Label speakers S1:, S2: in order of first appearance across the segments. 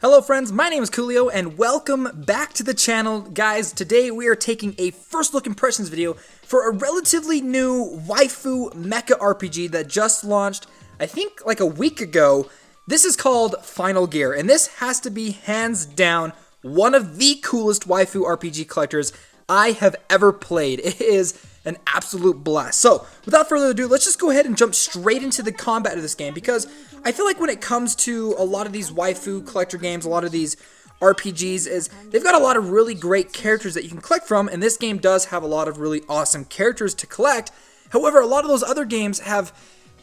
S1: Hello friends, my name is Koolio and welcome back to the channel. Guys, today we are taking a first look impressions video for a relatively new waifu mecha RPG that just launched, I think like a week ago. This is called Final Gear, and this has to be hands down one of the coolest waifu RPG collectors I have ever played. It is an absolute blast. So, without further ado, let's just go ahead and jump straight into the combat of this game, because I feel like when it comes to a lot of these waifu collector games, a lot of these RPGs, is they've got a lot of really great characters that you can collect from, and this game does have a lot of really awesome characters to collect. However, a lot of those other games have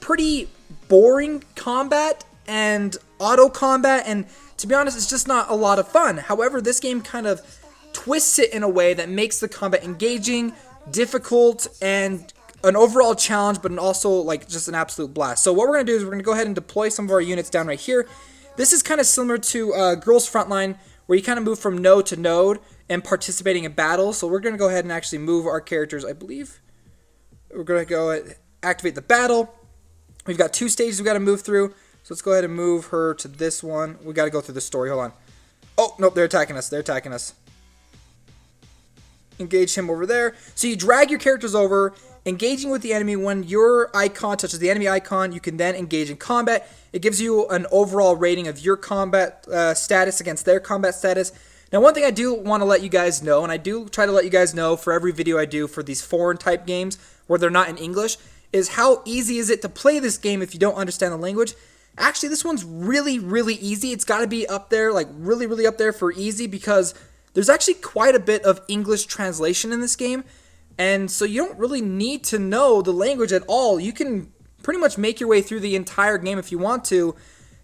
S1: pretty boring combat and auto combat, and to be honest, it's just not a lot of fun. However, this game kind of twists it in a way that makes the combat engaging, difficult, and an overall challenge, but also like just an absolute blast. So what we're going to do is we're going to go ahead and deploy some of our units down right here. This is kind of similar to Girls Frontline, where you kind of move from node to node and participating in battles. So we're going to go ahead and actually move our characters, I believe. We're going to go activate the battle. We've got two stages we've got to move through. So let's go ahead and move her to this one. We got to go through the story. Hold on. Oh, nope, they're attacking us. They're attacking us. Engage him over there. So you drag your characters over, engaging with the enemy. When your icon touches the enemy icon, you can then engage in combat. It gives you an overall rating of your combat status against their combat status. Now, one thing I do want to let you guys know, and I do try to let you guys know for every video I do for these foreign type games where they're not in English, is how easy is it to play this game if you don't understand the language. Actually, this one's really, really easy. It's got to be up there, like really, really up there for easy, because there's actually quite a bit of English translation in this game, and so you don't really need to know the language at all. You can pretty much make your way through the entire game if you want to.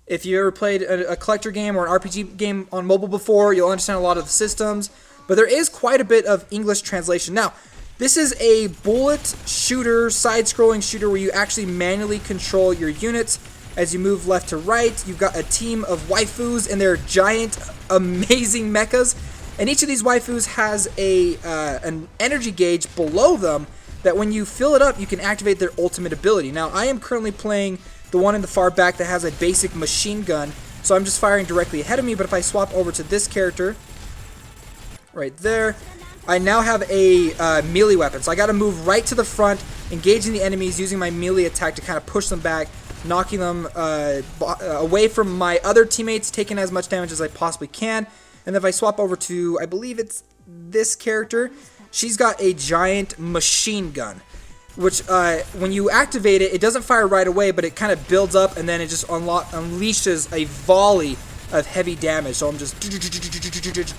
S1: If you ever played a collector game or an RPG game on mobile before, you'll understand a lot of the systems, but there is quite a bit of English translation. Now, this is a bullet shooter, side-scrolling shooter where you actually manually control your units as you move left to right. You've got a team of waifus and their giant, amazing mechas. And each of these waifus has an energy gauge below them that when you fill it up, you can activate their ultimate ability. Now, I am currently playing the one in the far back that has a basic machine gun, so I'm just firing directly ahead of me. But if I swap over to this character, right there, I now have a melee weapon. So I got to move right to the front, engaging the enemies, using my melee attack to kind of push them back, knocking them away from my other teammates, taking as much damage as I possibly can. And if I swap over to, I believe it's this character, she's got a giant machine gun, which when you activate it, it doesn't fire right away, but it kind of builds up, and then it just unleashes a volley of heavy damage. So I'm just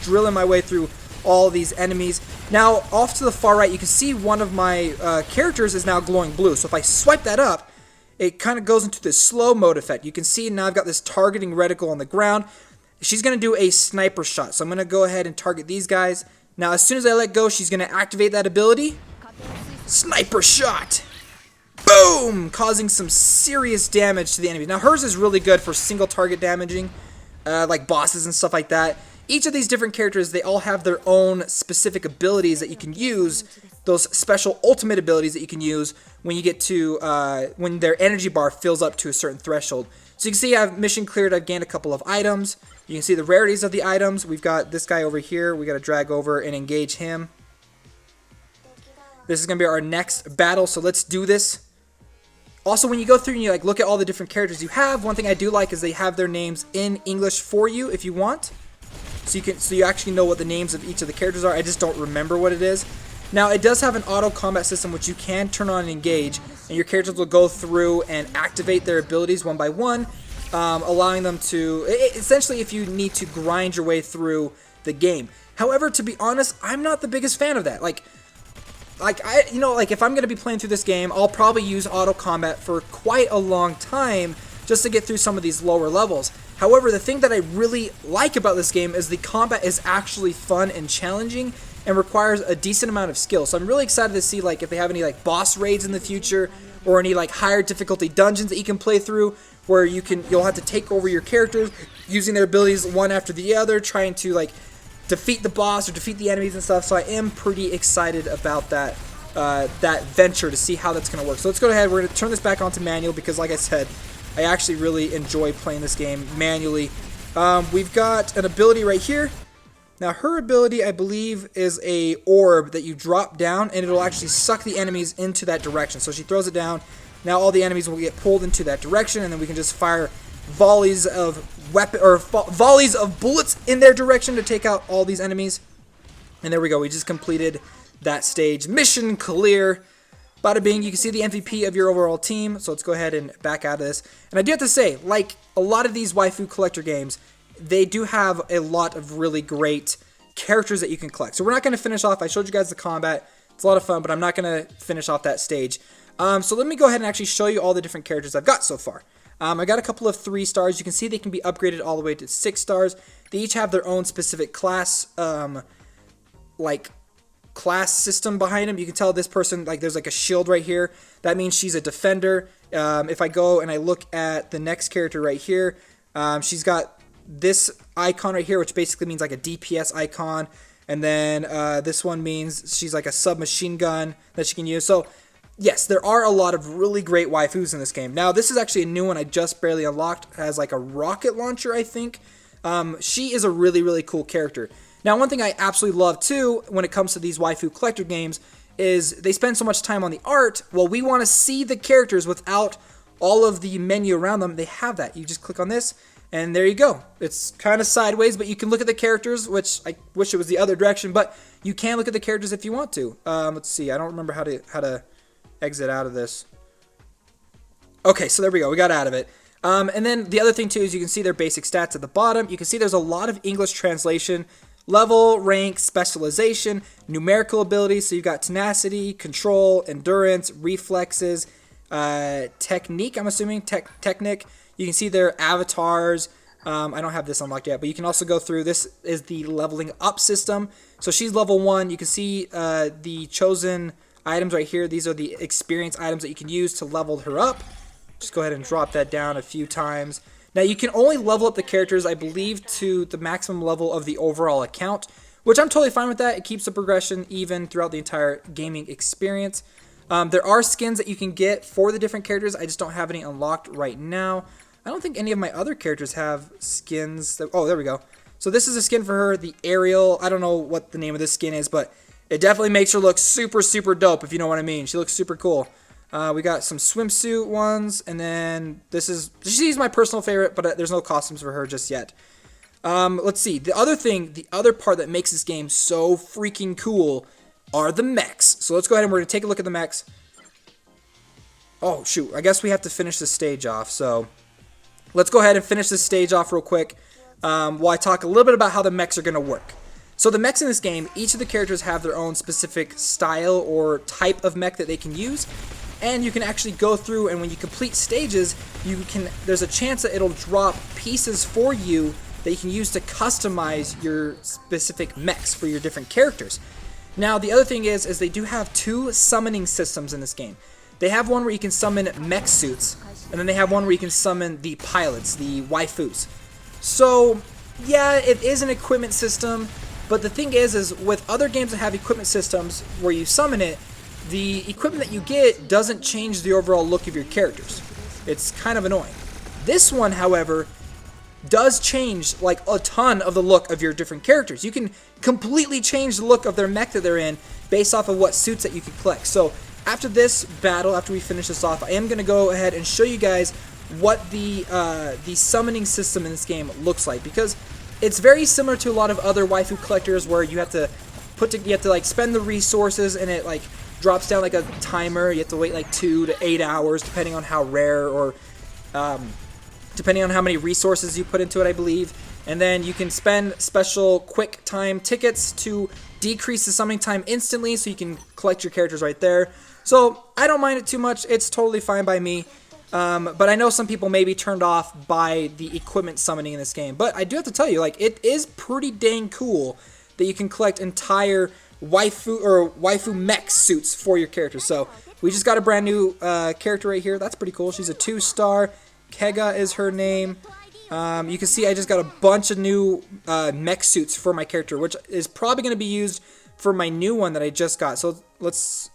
S1: drilling my way through all these enemies. Now, off to the far right, you can see one of my characters is now glowing blue. So if I swipe that up, it kind of goes into this slow mode effect. You can see now I've got this targeting reticle on the ground. She's going to do a sniper shot, so I'm going to go ahead and target these guys. Now, as soon as I let go, she's going to activate that ability. Sniper shot! Boom! Causing some serious damage to the enemies. Now, hers is really good for single target damaging, like bosses and stuff like that. Each of these different characters, they all have their own specific abilities that you can use, those special ultimate abilities that you can use when you get to, when their energy bar fills up to a certain threshold. So you can see I've mission cleared, I've gained a couple of items. You can see the rarities of the items. We've got this guy over here. We got to drag over and engage him. This is going to be our next battle, so let's do this. Also, when you go through and you look at all the different characters you have, one thing I do like is they have their names in English for you if you want. So you actually know what the names of each of the characters are. I just don't remember what it is. Now, it does have an auto combat system which you can turn on and engage, and your characters will go through and activate their abilities one by one, allowing them to, essentially, if you need to grind your way through the game. However, to be honest, I'm not the biggest fan of that. If I'm going to be playing through this game, I'll probably use auto combat for quite a long time just to get through some of these lower levels. However, the thing that I really like about this game is the combat is actually fun and challenging and requires a decent amount of skill. So I'm really excited to see if they have any boss raids in the future, or any higher difficulty dungeons that you can play through, where you'll have to take over your characters using their abilities one after the other, trying to defeat the boss or defeat the enemies and stuff. So I am pretty excited about that venture to see how that's going to work. So let's go ahead. We're going to turn this back onto manual because, like I said, I actually really enjoy playing this game manually. We've got an ability right here. Now her ability, I believe, is a orb that you drop down and it'll actually suck the enemies into that direction. So she throws it down. Now all the enemies will get pulled into that direction, and then we can just fire volleys of volleys of bullets in their direction to take out all these enemies. And there we go. We just completed that stage. Mission clear. Bada bing. You can see the MVP of your overall team. So let's go ahead and back out of this. And I do have to say, like a lot of these waifu collector games, they do have a lot of really great characters that you can collect. So we're not going to finish off. I showed you guys the combat. It's a lot of fun, but I'm not going to finish off that stage. So let me go ahead and actually show you all the different characters I've got so far. I got a couple of 3 stars. You can see they can be upgraded all the way to 6 stars. They each have their own specific class, class system behind them. You can tell this person, like, there's like a shield right here. That means she's a defender. If I go and I look at the next character right here, she's got this icon right here, which basically means like a DPS icon. And then this one means she's like a submachine gun that she can use. So yes, there are a lot of really great waifus in this game. Now, this is actually a new one I just barely unlocked. It has like a rocket launcher, I think. She is a really, really cool character. Now, one thing I absolutely love, too, when it comes to these waifu collector games is they spend so much time on the art. Well, we want to see the characters without all of the menu around them. They have that. You just click on this, and there you go. It's kind of sideways, but you can look at the characters, which I wish it was the other direction, but you can look at the characters if you want to. Let's see. I don't remember how to exit out of this. Okay, so there we go. We got out of it. And then the other thing, too, is you can see their basic stats at the bottom. You can see there's a lot of English translation. Level, rank, specialization, numerical abilities. So you've got tenacity, control, endurance, reflexes, technique, I'm assuming, technic. You can see their avatars. I don't have this unlocked yet, but you can also go through. This is the leveling up system. So she's level 1. You can see the chosen items right here. These are the experience items that you can use to level her up. Just go ahead and drop that down a few times. Now, you can only level up the characters, I believe, to the maximum level of the overall account, which I'm totally fine with that. It keeps the progression even throughout the entire gaming experience. There are skins that you can get for the different characters. I just don't have any unlocked right now. I don't think any of my other characters have skins. Oh, there we go. So this is a skin for her, the Ariel. I don't know what the name of this skin is, but it definitely makes her look super, super dope, if you know what I mean. She looks super cool. We got some swimsuit ones, and then she's my personal favorite, but there's no costumes for her just yet. Let's see. The other part that makes this game so freaking cool are the mechs. So let's go ahead and we're going to take a look at the mechs. Oh, shoot. I guess we have to finish this stage off, so let's go ahead and finish this stage off real quick while I talk a little bit about how the mechs are going to work. So the mechs in this game, each of the characters have their own specific style or type of mech that they can use. And you can actually go through, and when you complete stages, there's a chance that it'll drop pieces for you that you can use to customize your specific mechs for your different characters. Now, the other thing is they do have 2 summoning systems in this game. They have one where you can summon mech suits, and then they have one where you can summon the pilots, the waifus. So, yeah, it is an equipment system, but the thing is with other games that have equipment systems where you summon it, the equipment that you get doesn't change the overall look of your characters. It's kind of annoying. This one, however, does change like a ton of the look of your different characters. You can completely change the look of their mech that they're in based off of what suits that you can collect. So after this battle, after we finish this off, I am going to go ahead and show you guys what the summoning system in this game looks like, because it's very similar to a lot of other waifu collectors where you have to like spend the resources, and it like drops down like a timer. You have to wait like 2 to 8 hours depending on how rare or depending on how many resources you put into it, I believe. And then you can spend special quick time tickets to decrease the summoning time instantly, so you can collect your characters right there. So I don't mind it too much. It's totally fine by me. But I know some people may be turned off by the equipment summoning in this game. But I do have to tell you, like, it is pretty dang cool that you can collect entire waifu mech suits for your characters. So we just got a brand new character right here. That's pretty cool. She's a 2-star. Kega is her name. You can see I just got a bunch of new mech suits for my character, which is probably going to be used for my new one that I just got. So let's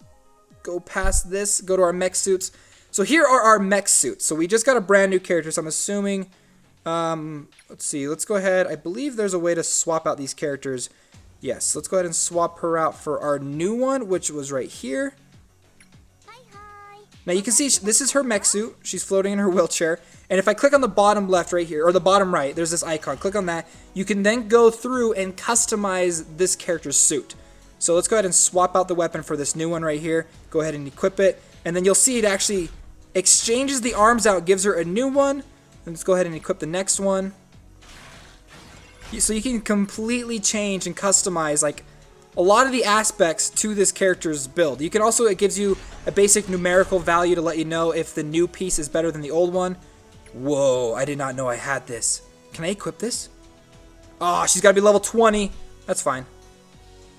S1: go past this, go to our mech suits. So here are our mech suits. So we just got a brand new character, so I'm assuming Let's see. Let's go ahead. I believe there's a way to swap out these characters. Yes, let's go ahead and swap her out for our new one, which was right here. Now you can see this is her mech suit. She's floating in her wheelchair. And if I click on the bottom left right here, or the bottom right, there's this icon. Click on that. You can then go through and customize this character's suit. So let's go ahead and swap out the weapon for this new one right here. Go ahead and equip it. And then you'll see it actually exchanges the arms out, gives her a new one. And let's go ahead and equip the next one. So you can completely change and customize like a lot of the aspects to this character's build. You can also, it gives you a basic numerical value to let you know if the new piece is better than the old one. Whoa, I did not know I had this. Can I equip this? Oh, she's got to be level 20. That's fine.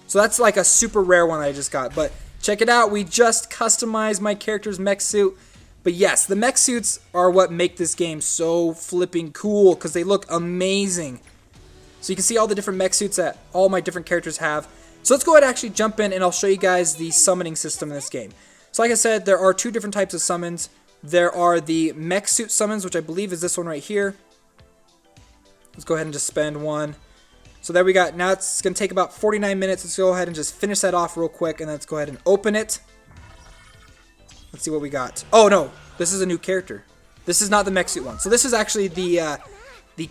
S1: So that's like a super rare one that I just got. But check it out. We just customized my character's mech suit. But yes, the mech suits are what make this game so flipping cool because they look amazing. So you can see all the different mech suits that all my different characters have. So let's go ahead and actually jump in and I'll show you guys the summoning system in this game. So like I said, there are two different types of summons. There are the mech suit summons, which I believe is this one right here. Let's go ahead and just spend one. So there we got. Now it's going to take about 49 minutes. Let's go ahead and just finish that off real quick. And then let's go ahead and open it. Let's see what we got. Oh no, this is a new character. This is not the mech suit one. So this is actually the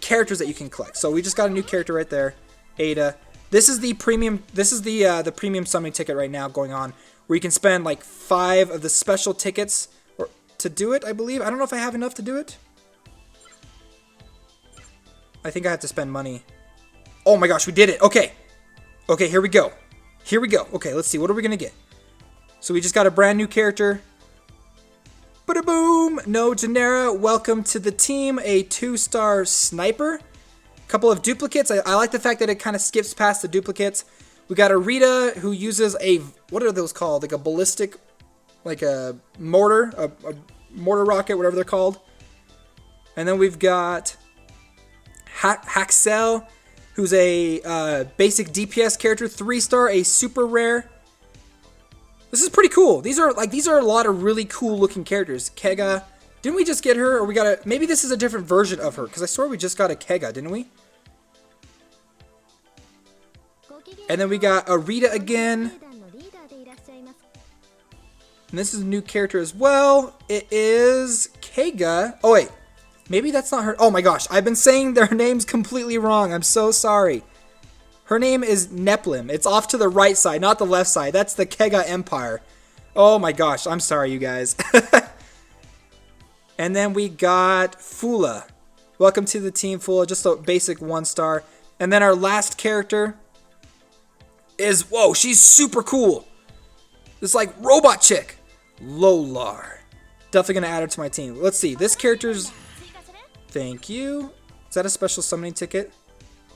S1: characters that you can collect. So we just got a new character right there, Ada. This is the premium. This is the premium summoning ticket right now going on, where you can spend like 5 of the special tickets to do it. I believe. I don't know if I have enough to do it. I think I have to spend money. Oh my gosh, we did it. Okay. Okay, here we go. Here we go. Okay, let's see. What are we gonna get? So we just got a brand new character. Ba-da-boom! No Genera, welcome to the team. A 2-star sniper. Couple of duplicates. I like the fact that it kind of skips past the duplicates. We got a Rita who uses a, what are those called? Like a ballistic, like a mortar, a mortar rocket, whatever they're called. And then we've got Haxel, who's a basic DPS character, 3-star, a super rare. This is pretty cool. These are a lot of really cool looking characters. Kega. Didn't we just get her? Or we got a... Maybe this is a different version of her. Because I swear we just got a Kega, didn't we? And then we got a Rita again. And this is a new character as well. It is Kega. Oh, wait. Maybe that's not her. Oh, my gosh. I've been saying their names completely wrong. I'm so sorry. Her name is Neplim. It's off to the right side, not the left side. That's the Kega Empire. Oh, my gosh. I'm sorry, you guys. And then we got Fula. Welcome to the team, Fula. Just a basic 1-star. And then our last character is... Whoa, she's super cool. This, like, robot chick. Lolar. Definitely going to add her to my team. Let's see. This character's... Thank you. Is that a special summoning ticket?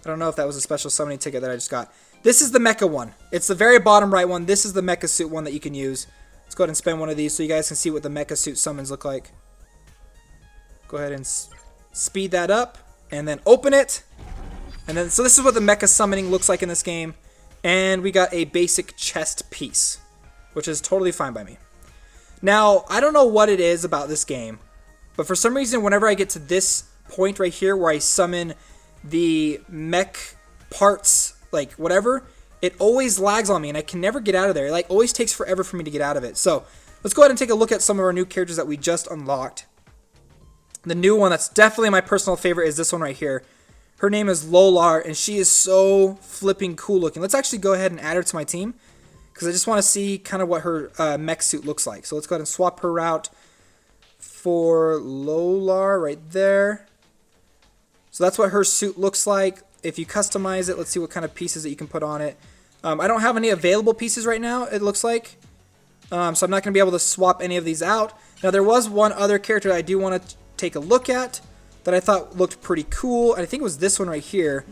S1: I don't know if that was a special summoning ticket that I just got. This is the mecha one. It's the very bottom right one. This is the mecha suit one that you can use. Let's go ahead and spend one of these so you guys can see what the mecha suit summons look like. Go ahead and speed that up and then open it. And then, so this is what the mecha summoning looks like in this game. And we got a basic chest piece, which is totally fine by me. Now, I don't know what it is about this game, but for some reason, whenever I get to this point right here where I summon the mech parts, like whatever, it always lags on me and I can never get out of there. It like always takes forever for me to get out of it. So let's go ahead and take a look at some of our new characters that we just unlocked. The new one that's definitely my personal favorite is this one right here. Her name is Lolar and she is so flipping cool looking. Let's actually go ahead and add her to my team because I just want to see kind of what her mech suit looks like. So let's go ahead and swap her out for Lolar right there. So that's what her suit looks like. If you customize it, let's see what kind of pieces that you can put on it. I don't have any available pieces right now, it looks like. So I'm not going to be able to swap any of these out. Now, there was one other character that I do want to take a look at that I thought looked pretty cool. And I think it was this one right here.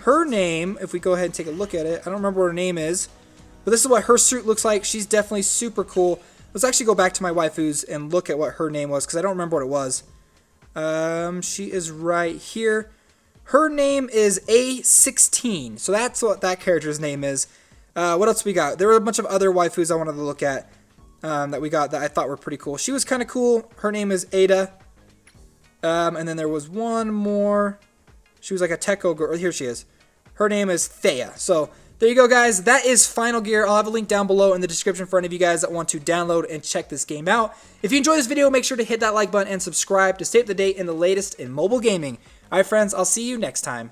S1: Her name, if we go ahead and take a look at it, I don't remember what her name is. But this is what her suit looks like. She's definitely super cool. Let's actually go back to my waifus and look at what her name was because I don't remember what it was. She is right here. Her name is A16. So that's what that character's name is. What else we got? There were a bunch of other waifus I wanted to look at that we got that I thought were pretty cool. She was kind of cool. Her name is Ada. And then there was one more. She was like a Techo girl. Here she is. Her name is Thea. So there you go, guys. That is Final Gear. I'll have a link down below in the description for any of you guys that want to download and check this game out. If you enjoyed this video, make sure to hit that like button and subscribe to stay up to date in the latest in mobile gaming. All right, friends, I'll see you next time.